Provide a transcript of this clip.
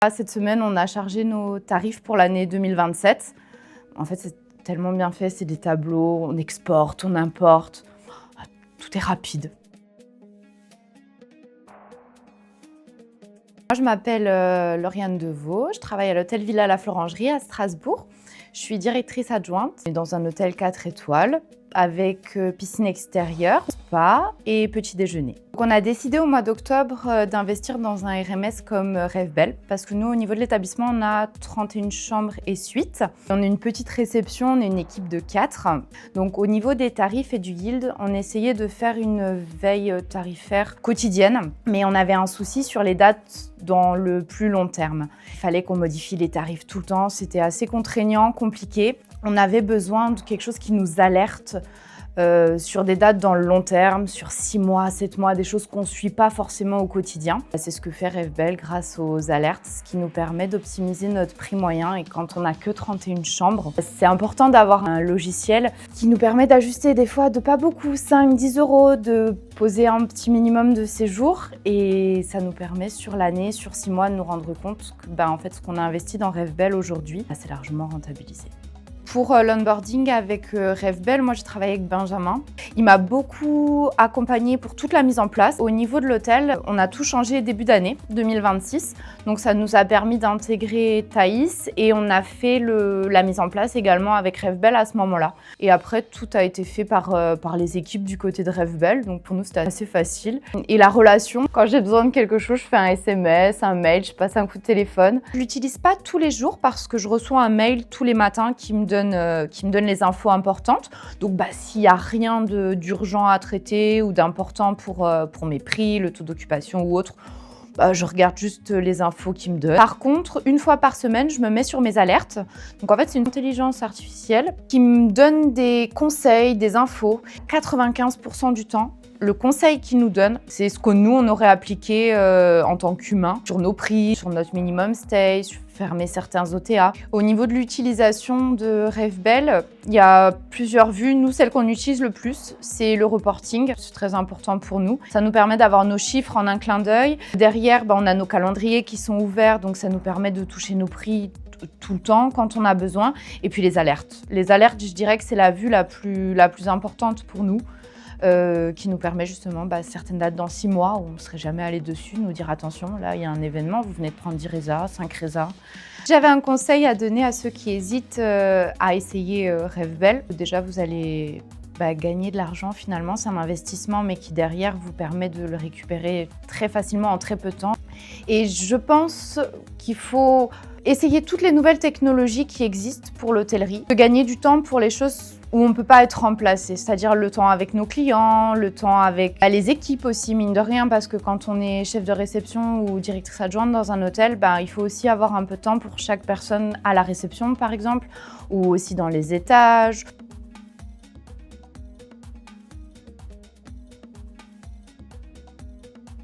Cette semaine, on a chargé nos tarifs pour l'année 2027. En fait, c'est tellement bien fait, c'est des tableaux, on exporte, on importe, tout est rapide. Moi, je m'appelle Lauriane Deveau, je travaille à l'hôtel Villa La Florangerie à Strasbourg. Je suis directrice adjointe dans un hôtel 4 étoiles avec piscine extérieure, spa et petit déjeuner. Donc, on a décidé au mois d'octobre d'investir dans un RMS comme Rêve Belle parce que nous, au niveau de l'établissement, on a 31 chambres et suites. On a une petite réception, on est une équipe de 4. Donc au niveau des tarifs et du yield, on essayait de faire une veille tarifaire quotidienne, mais on avait un souci sur les dates dans le plus long terme. Il fallait qu'on modifie les tarifs tout le temps, c'était assez contraignant, compliqué. On avait besoin de quelque chose qui nous alerte sur des dates dans le long terme, sur 6 mois, 7 mois, des choses qu'on ne suit pas forcément au quotidien. C'est ce que fait Rêve Belle grâce aux alertes, ce qui nous permet d'optimiser notre prix moyen. Et quand on n'a que 31 chambres, c'est important d'avoir un logiciel qui nous permet d'ajuster des fois de pas beaucoup, 5-10 €, de poser un petit minimum de séjour. Et ça nous permet sur l'année, sur 6 mois, de nous rendre compte que en fait, ce qu'on a investi dans Rêve Belle aujourd'hui, c'est largement rentabilisé. Pour l'onboarding avec Rêve Belle, moi j'ai travaillé avec Benjamin. Il m'a beaucoup accompagnée pour toute la mise en place. Au niveau de l'hôtel, on a tout changé début d'année 2026. Donc ça nous a permis d'intégrer Thaïs et on a fait la mise en place également avec Rêve Belle à ce moment-là. Et après, tout a été fait par les équipes du côté de Rêve Belle. Donc pour nous, c'était assez facile. Et la relation, quand j'ai besoin de quelque chose, je fais un SMS, un mail, je passe un coup de téléphone. Je l'utilise pas tous les jours parce que je reçois un mail tous les matins qui me donne les infos importantes. Donc s'il n'y a rien d'urgent à traiter ou d'important pour mes prix, le taux d'occupation ou autre, je regarde juste les infos qu'ils me donnent. Par contre, une fois par semaine, je me mets sur mes alertes. Donc en fait, c'est une intelligence artificielle qui me donne des conseils, des infos. 95% du temps, le conseil qu'il nous donne, c'est ce que nous, on aurait appliqué en tant qu'humain sur nos prix, sur notre minimum stay, sur fermer certains OTA. Au niveau de l'utilisation de Rêve Belle, il y a plusieurs vues. Nous, celle qu'on utilise le plus, c'est le reporting. C'est très important pour nous. Ça nous permet d'avoir nos chiffres en un clin d'œil. Derrière, on a nos calendriers qui sont ouverts, donc ça nous permet de toucher nos prix tout le temps quand on a besoin. Et puis les alertes. Les alertes, je dirais que c'est la vue la plus importante pour nous. Qui nous permet justement certaines dates dans 6 mois où on ne serait jamais allé dessus, nous dire attention, là il y a un événement, vous venez de prendre 10 résas, 5 résas. J'avais un conseil à donner à ceux qui hésitent à essayer Rêve Belle. Déjà vous allez gagner de l'argent finalement, c'est un investissement mais qui derrière vous permet de le récupérer très facilement en très peu de temps. Et je pense qu'il faut essayer toutes les nouvelles technologies qui existent pour l'hôtellerie, de gagner du temps pour les choses où on ne peut pas être remplacé, c'est-à-dire le temps avec nos clients, le temps avec les équipes aussi, mine de rien, parce que quand on est chef de réception ou directrice adjointe dans un hôtel, il faut aussi avoir un peu de temps pour chaque personne à la réception, par exemple, ou aussi dans les étages,